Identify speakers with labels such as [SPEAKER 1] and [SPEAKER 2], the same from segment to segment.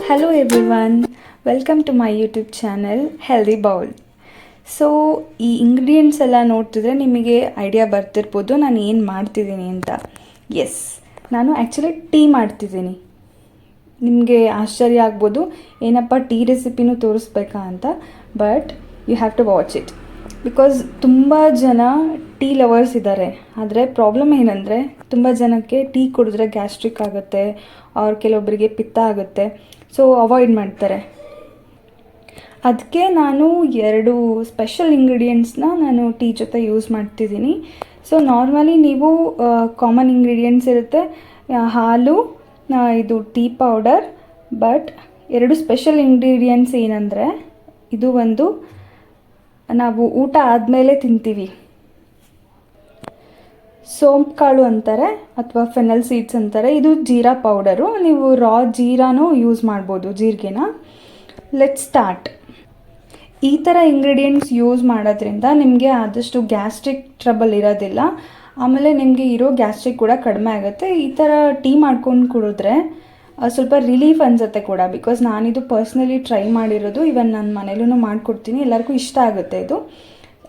[SPEAKER 1] Hello everyone, welcome to my YouTube channel Healthy Bowl. So ಈ ingredients ಎಲ್ಲ ನೋಡ್ತಿದ್ರೆ ನಿಮಗೆ ಐಡಿಯಾ ಬರ್ತಿರ್ಬೋದು ನಾನು ಏನು ಮಾಡ್ತಿದ್ದೀನಿ ಅಂತ. ಎಸ್, ನಾನು ಆ್ಯಕ್ಚುಲಿ ಟೀ ಮಾಡ್ತಿದ್ದೀನಿ. ನಿಮಗೆ ಆಶ್ಚರ್ಯ ಆಗ್ಬೋದು, ಏನಪ್ಪ ಟೀ ರೆಸಿಪಿನೂ ತೋರಿಸ್ಬೇಕಾ ಅಂತ. But you have to watch it because ತುಂಬ ಜನ ಟೀ ಲವರ್ಸ್ ಇದ್ದಾರೆ. ಆದರೆ ಪ್ರಾಬ್ಲಮ್ ಏನಂದರೆ ತುಂಬ ಜನಕ್ಕೆ ಟೀ ಕುಡಿದ್ರೆ ಗ್ಯಾಸ್ಟ್ರಿಕ್ ಆಗುತ್ತೆ, ಅವ್ರ ಕೆಲವೊಬ್ಬರಿಗೆ ಪಿತ್ತ ಆಗುತ್ತೆ, ಸೊ ಅವಾಯ್ಡ್ ಮಾಡ್ತಾರೆ. ಅದಕ್ಕೆ ನಾನು 2 ಸ್ಪೆಷಲ್ ಇಂಗ್ರೀಡಿಯೆಂಟ್ಸ್ನ ನಾನು ಟೀ ಜೊತೆ ಯೂಸ್ ಮಾಡ್ತಿದ್ದೀನಿ. ಸೊ ನಾರ್ಮಲಿ ನೀವು ಕಾಮನ್ ಇಂಗ್ರೀಡಿಯೆಂಟ್ಸ್ ಇರುತ್ತೆ, ಹಾಲು, ಇದು tea powder. But 2 special ingredients ಏನಂದರೆ, ಇದು ಒಂದು ನಾವು ಊಟ ಆದಮೇಲೆ ತಿಂತೀವಿ, ಸೋಂಪು ಕಾಳು ಅಂತಾರೆ ಅಥವಾ ಫೆನಲ್ ಸೀಡ್ಸ್ ಅಂತಾರೆ. ಇದು ಜೀರಾ ಪೌಡರು, ನೀವು ರಾ ಜೀರಾನೂ ಯೂಸ್ ಮಾಡ್ಬೋದು, ಜೀರಿಗೆನ. Let's start. ಈ ಥರ ಇಂಗ್ರೀಡಿಯೆಂಟ್ಸ್ ಯೂಸ್ ಮಾಡೋದ್ರಿಂದ ನಿಮಗೆ ಆದಷ್ಟು ಗ್ಯಾಸ್ಟ್ರಿಕ್ ಟ್ರಬಲ್ ಇರೋದಿಲ್ಲ. ಆಮೇಲೆ ನಿಮಗೆ ಇರೋ ಗ್ಯಾಸ್ಟ್ರಿಕ್ ಕೂಡ ಕಡಿಮೆ ಆಗುತ್ತೆ. ಈ ಥರ ಟೀ ಮಾಡ್ಕೊಂಡು ಕುಡಿದ್ರೆ ಸ್ವಲ್ಪ ರಿಲೀಫ್ ಅನಿಸುತ್ತೆ ಕೂಡ. ಬಿಕಾಸ್ ನಾನಿದು ಪರ್ಸ್ನಲಿ ಟ್ರೈ ಮಾಡಿರೋದು, ಇವನ್ ನನ್ನ ಮನೇಲೂ ಮಾಡಿಕೊಡ್ತೀನಿ, ಎಲ್ಲರಿಗೂ ಇಷ್ಟ ಆಗುತ್ತೆ ಇದು.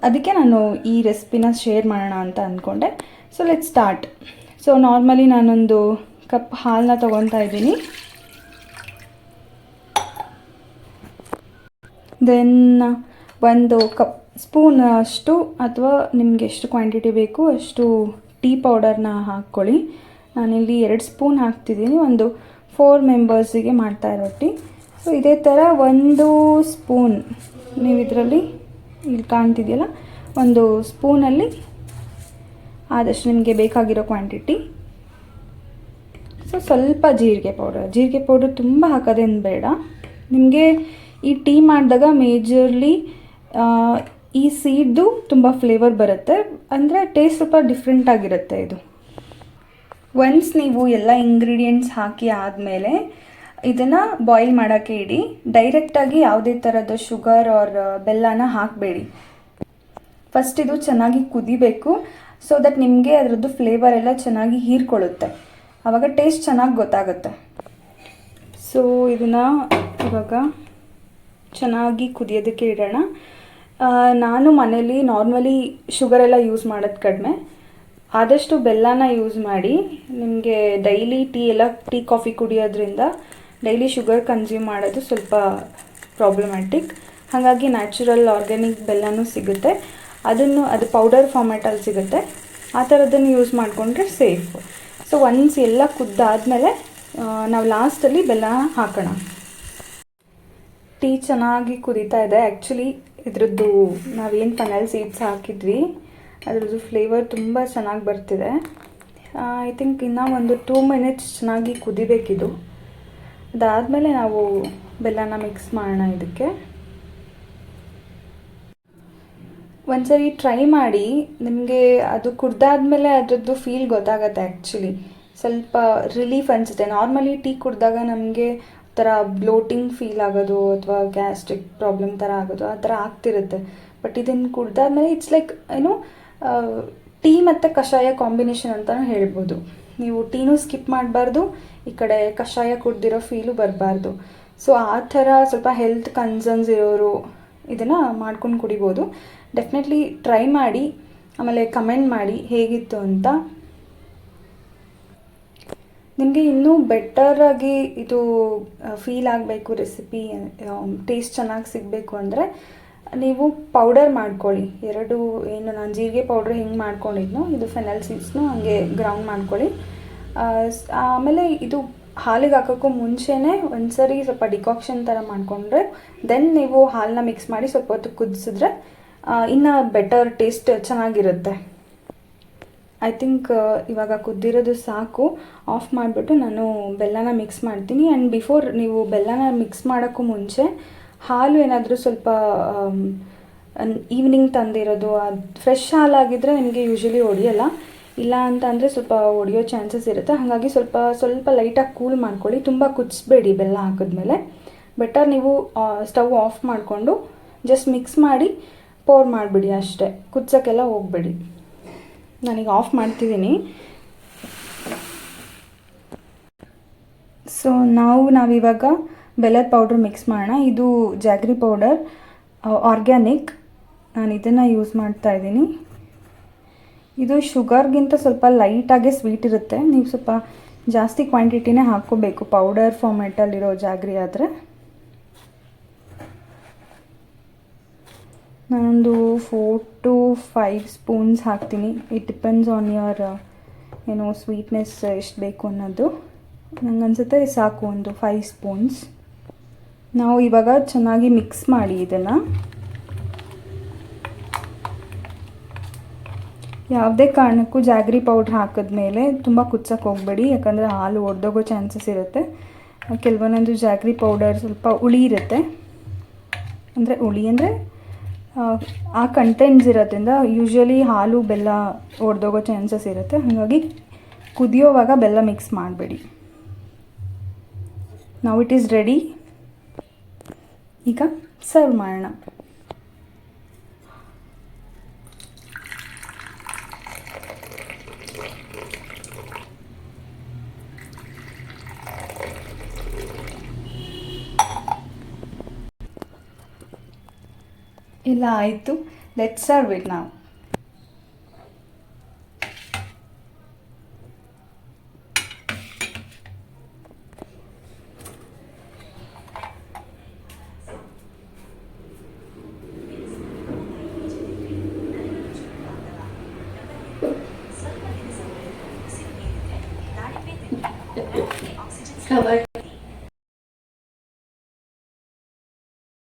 [SPEAKER 1] ಅದಕ್ಕೆ ನಾನು ಈ ರೆಸಿಪಿನ ಶೇರ್ ಮಾಡೋಣ ಅಂತ ಅಂದ್ಕೊಂಡೆ. So let's start. So normally ನಾನೊಂದು ಕಪ್ ಹಾಲನ್ನ ತೊಗೊತಾ ಇದ್ದೀನಿ. ದೆನ್ ಒಂದು ಸ್ಪೂನ್ ಅಷ್ಟು ಅಥವಾ ನಿಮಗೆ ಎಷ್ಟು ಕ್ವಾಂಟಿಟಿ ಬೇಕು ಅಷ್ಟು ಟೀ ಪೌಡರ್ನ ಹಾಕ್ಕೊಳ್ಳಿ. ನಾನಿಲ್ಲಿ 2 ಸ್ಪೂನ್ ಹಾಕ್ತಿದ್ದೀನಿ, ಒಂದು 4 ಮೆಂಬರ್ಸಿಗೆ ಮಾಡ್ತಾ ಇರೋ ಟೀ. ಸೊ ಇದೇ ಥರ 1 ಸ್ಪೂನ್, ನೀವು ಇದರಲ್ಲಿ ಇಲ್ಲಿ ಕಾಣ್ತಿದೆಯಲ್ಲ, 1 ಸ್ಪೂನಲ್ಲಿ ಆದಷ್ಟು ನಿಮಗೆ ಬೇಕಾಗಿರೋ ಕ್ವಾಂಟಿಟಿ. ಸೊ ಸ್ವಲ್ಪ ಜೀರಿಗೆ ಪೌಡರ್ ತುಂಬ ಹಾಕೋದೇನು ಬೇಡ. ನಿಮಗೆ ಈ ಟೀ ಮಾಡಿದಾಗ ಮೇಜರ್ಲಿ ಈ ಸೀಡ್ದು ತುಂಬ ಫ್ಲೇವರ್ ಬರುತ್ತೆ, ಅಂದರೆ ಟೇಸ್ಟ್ ಸ್ವಲ್ಪ ಡಿಫ್ರೆಂಟ್ ಆಗಿರುತ್ತೆ ಇದು. ಒನ್ಸ್ ನೀವು ಎಲ್ಲ ಇಂಗ್ರೀಡಿಯೆಂಟ್ಸ್ ಹಾಕಿ ಆದಮೇಲೆ ಇದನ್ನು ಬಾಯ್ಲ್ ಮಾಡೋಕ್ಕೆ ಇಡಿ. ಡೈರೆಕ್ಟಾಗಿ ಯಾವುದೇ ಥರದ ಶುಗರ್ ಆರ್ ಬೆಲ್ಲನ ಹಾಕಬೇಡಿ. ಫಸ್ಟ್ ಇದು ಚೆನ್ನಾಗಿ ಕುದಿಬೇಕು, ಸೊ ದಟ್ ನಿಮಗೆ ಅದರದ್ದು ಫ್ಲೇವರ್ ಎಲ್ಲ ಚೆನ್ನಾಗಿ ಹೀರ್ಕೊಳ್ಳುತ್ತೆ, ಆವಾಗ ಟೇಸ್ಟ್ ಚೆನ್ನಾಗಿ ಗೊತ್ತಾಗುತ್ತೆ. ಸೊ ಇದನ್ನು ಇವಾಗ ಚೆನ್ನಾಗಿ ಕುದಿಯೋದಕ್ಕೆ ಇಡೋಣ. ನಾನು ಮನೇಲಿ ನಾರ್ಮಲಿ ಶುಗರೆಲ್ಲ ಯೂಸ್ ಮಾಡೋದು ಕಡಿಮೆ, ಆದಷ್ಟು ಬೆಲ್ಲನ ಯೂಸ್ ಮಾಡಿ. ನಿಮಗೆ ಡೈಲಿ ಟೀ ಕಾಫಿ ಕುಡಿಯೋದ್ರಿಂದ ಡೈಲಿ ಶುಗರ್ ಕನ್ಸ್ಯೂಮ್ ಮಾಡೋದು ಸ್ವಲ್ಪ ಪ್ರಾಬ್ಲಮ್ಯಾಟಿಕ್. ಹಾಗಾಗಿ ನ್ಯಾಚುರಲ್ ಆರ್ಗ್ಯಾನಿಕ್ ಬೆಲ್ಲನೂ ಸಿಗುತ್ತೆ, ಅದು ಪೌಡರ್ ಫಾರ್ಮ್ಯಾಟಲ್ಲಿ ಸಿಗುತ್ತೆ. ಆ ಥರದ್ದನ್ನು ಯೂಸ್ ಮಾಡಿಕೊಂಡ್ರೆ ಸೇಫ್. ಸೊ ಒನ್ಸ್ ಎಲ್ಲ ಕುದ್ದಾದಮೇಲೆ ನಾವು ಲಾಸ್ಟಲ್ಲಿ ಬೆಲ್ಲ ಹಾಕೋಣ. ಟೀ ಚೆನ್ನಾಗಿ ಕುದೀತಾ ಇದೆ. ಆ್ಯಕ್ಚುಲಿ ಇದ್ರದ್ದು ನಾವೇನು ಫೆನಲ್ ಸೀಡ್ಸ್ ಹಾಕಿದ್ವಿ ಅದರದ್ದು ಫ್ಲೇವರ್ ತುಂಬ ಚೆನ್ನಾಗಿ ಬರ್ತಿದೆ. ಐ ಥಿಂಕ್ ಇನ್ನೂ ಒಂದು 2 ಮಿನಿಟ್ಸ್ ಚೆನ್ನಾಗಿ ಕುದಿಬೇಕಿದು. ಅದಾದಮೇಲೆ ನಾವು ಬೆಲ್ಲನ ಮಿಕ್ಸ್ ಮಾಡೋಣ. ಇದಕ್ಕೆ ಒಂದ್ಸರಿ ಟ್ರೈ ಮಾಡಿ, ನಿಮಗೆ ಅದು ಕುಡ್ದಾದ್ಮೇಲೆ ಅದರದ್ದು ಫೀಲ್ ಗೊತ್ತಾಗತ್ತೆ. ಆ್ಯಕ್ಚುಲಿ ಸ್ವಲ್ಪ ರಿಲೀಫ್ ಅನಿಸುತ್ತೆ. ನಾರ್ಮಲಿ ಟೀ ಕುಡಿದಾಗ ನಮಗೆ ಥರ ಬ್ಲೋಟಿಂಗ್ ಫೀಲ್ ಆಗೋದು ಅಥವಾ ಗ್ಯಾಸ್ಟ್ರಿಕ್ ಪ್ರಾಬ್ಲಮ್ ಥರ ಆಗೋದು ಆ ಥರ ಆಗ್ತಿರುತ್ತೆ. ಬಟ್ ಇದನ್ನು ಕುಡ್ದಾದ್ಮೇಲೆ ಇಟ್ಸ್ ಲೈಕ್ ಏನು ಟೀ ಮತ್ತು ಕಷಾಯ ಕಾಂಬಿನೇಷನ್ ಅಂತಲೂ ಹೇಳ್ಬೋದು. ನೀವು ಟೀನೂ ಸ್ಕಿಪ್ ಮಾಡಬಾರ್ದು, ಈ ಕಡೆ ಕಷಾಯ ಕುಡ್ದಿರೋ ಫೀಲು ಬರಬಾರ್ದು. ಸೊ ಆ ಥರ ಸ್ವಲ್ಪ ಹೆಲ್ತ್ ಕನ್ಸರ್ನ್ಸ್ ಇರೋರು ಇದನ್ನು ಮಾಡ್ಕೊಂಡು ಕುಡಿಬೋದು. ಡೆಫಿನೆಟ್ಲಿ ಟ್ರೈ ಮಾಡಿ, ಆಮೇಲೆ ಕಮೆಂಟ್ ಮಾಡಿ ಹೇಗಿತ್ತು ಅಂತ. ನಿಮಗೆ ಇನ್ನೂ ಬೆಟರಾಗಿ ಇದು ಫೀಲ್ ಆಗಬೇಕು, ರೆಸಿಪಿ ಟೇಸ್ಟ್ ಚೆನ್ನಾಗಿ ಸಿಗಬೇಕು ಅಂದರೆ ನೀವು ಪೌಡರ್ ಮಾಡ್ಕೊಳ್ಳಿ. 2 ಏನು ನಾನು ಜೀರಿಗೆ ಪೌಡ್ರ್ ಹೆಂಗೆ ಮಾಡ್ಕೊಂಡಿದ್ನೋ ಇದು ಫೆನಲ್ ಸೀಡ್ಸ್ನು ಹಾಗೆ ಗ್ರೌಂಡ್ ಮಾಡ್ಕೊಳ್ಳಿ. ಆಮೇಲೆ ಇದು ಹಾಲಿಗೆ ಹಾಕೋಕ್ಕೂ ಮುಂಚೆನೇ ಒಂದ್ಸರಿ ಸ್ವಲ್ಪ ಡಿಕಾಕ್ಷನ್ ಥರ ಮಾಡಿಕೊಂಡ್ರೆ ದೆನ್ ನೀವು ಹಾಲನ್ನ ಮಿಕ್ಸ್ ಮಾಡಿ ಸ್ವಲ್ಪ ಹೊತ್ತು ಕುದಿಸಿದ್ರೆ ಇನ್ನೂ ಬೆಟರ್ ಟೇಸ್ಟ್ ಚೆನ್ನಾಗಿರುತ್ತೆ. ಐ ಥಿಂಕ್ ಇವಾಗ ಕುದ್ದಿರೋದು ಸಾಕು. ಆಫ್ ಮಾಡಿಬಿಟ್ಟು ನಾನು ಬೆಲ್ಲನ ಮಿಕ್ಸ್ ಮಾಡ್ತೀನಿ. ಆ್ಯಂಡ್ ಬಿಫೋರ್ ನೀವು ಬೆಲ್ಲನ ಮಿಕ್ಸ್ ಮಾಡೋಕ್ಕೂ ಮುಂಚೆ ಹಾಲು ಏನಾದರೂ ಸ್ವಲ್ಪ ಈವ್ನಿಂಗ್ ತಂದಿರೋದು, ಅದು ಫ್ರೆಶ್ ಹಾಲಾಗಿದ್ದರೆ ನಿಮಗೆ ಯೂಶ್ವಲಿ ಹೊಡಿಯೋಲ್ಲ, ಇಲ್ಲ ಅಂತ ಅಂದರೆ ಸ್ವಲ್ಪ ಹೊಡಿಯೋ ಚಾನ್ಸಸ್ ಇರುತ್ತೆ. ಹಾಗಾಗಿ ಸ್ವಲ್ಪ ಲೈಟಾಗಿ ಕೂಲ್ ಮಾಡ್ಕೊಳ್ಳಿ. ತುಂಬ ಕುದಿಸ್ಬೇಡಿ ಬೆಲ್ಲ ಹಾಕಿದ್ಮೇಲೆ. ಬೆಟರ್ ನೀವು ಸ್ಟವ್ ಆಫ್ ಮಾಡಿಕೊಂಡು ಜಸ್ಟ್ ಮಿಕ್ಸ್ ಮಾಡಿ ಪೋರ್ ಮಾಡಿಬಿಡಿ ಅಷ್ಟೇ, ಕುದಿಸೋಕ್ಕೆಲ್ಲ ಹೋಗಬೇಡಿ. ನಾನೀಗ ಆಫ್ ಮಾಡ್ತಿದ್ದೀನಿ. ಸೊ ನಾವಿವಾಗ ಬೆಲ್ಲದ ಪೌಡ್ರ್ ಮಿಕ್ಸ್ ಮಾಡೋಣ. ಇದು ಜಾಗ್ರಿ ಪೌಡರ್ ಆರ್ಗ್ಯಾನಿಕ್, ನಾನು ಇದನ್ನು ಯೂಸ್ ಮಾಡ್ತಾ ಇದ್ದೀನಿ. ಇದು ಶುಗರ್ಗಿಂತ ಸ್ವಲ್ಪ ಲೈಟಾಗೆ ಸ್ವೀಟ್ ಇರುತ್ತೆ. ನೀವು ಸ್ವಲ್ಪ ಜಾಸ್ತಿ ಕ್ವಾಂಟಿಟಿನೇ ಹಾಕ್ಕೋಬೇಕು ಪೌಡರ್ ಫಾರ್ಮ್ಯಾಟಲ್ಲಿರೋ ಜಾಗ್ರಿ ಆದರೆ. ನಾನೊಂದು 4 to 5 ಸ್ಪೂನ್ಸ್ ಹಾಕ್ತೀನಿ. ಇಟ್ ಡಿಪೆಂಡ್ಸ್ ಆನ್ ಯುವರ್ ಏನೋ ಸ್ವೀಟ್ನೆಸ್ ಎಷ್ಟು ಬೇಕು ಅನ್ನೋದು. ನಂಗೆ ಅನಿಸುತ್ತೆ ಸಾಕು, ಒಂದು 5 ಸ್ಪೂನ್ಸ್. ನಾವು ಇವಾಗ ಚೆನ್ನಾಗಿ ಮಿಕ್ಸ್ ಮಾಡಿ ಇದನ್ನು. ಯಾವುದೇ ಕಾರಣಕ್ಕೂ ಜಾಗ್ರಿ ಪೌಡ್ರ್ ಹಾಕಿದ್ಮೇಲೆ ತುಂಬ ಕುದಿಸೋಕೆ ಹೋಗಬೇಡಿ, ಯಾಕಂದರೆ ಹಾಲು ಒಡೆದೋಗೋ ಚಾನ್ಸಸ್ ಇರುತ್ತೆ. ಕೆಲವೊಂದೊಂದು ಜಾಗ್ರಿ ಪೌಡರ್ ಸ್ವಲ್ಪ ಹುಳಿ ಇರುತ್ತೆ, ಅಂದರೆ ಹುಳಿ ಅಂದರೆ ಆ ಕಂಟೆಂಟ್ಸ್ ಇರೋದ್ರಿಂದ ಯೂಶ್ವಲಿ ಹಾಲು ಬೆಲ್ಲ ಒಡೆದೋಗೋ ಚಾನ್ಸಸ್ ಇರುತ್ತೆ. ಹಾಗಾಗಿ ಕುದಿಯೋವಾಗ ಬೆಲ್ಲ ಮಿಕ್ಸ್ ಮಾಡಬೇಡಿ. Now it is ready. ಈಗ ಸರ್ವ್ ಮಾಡೋಣ. ಎಲ್ಲ ಆಯಿತು. ಲೆಟ್ಸ್ ಸರ್ವ್ ಇಟ್ ನಾವು.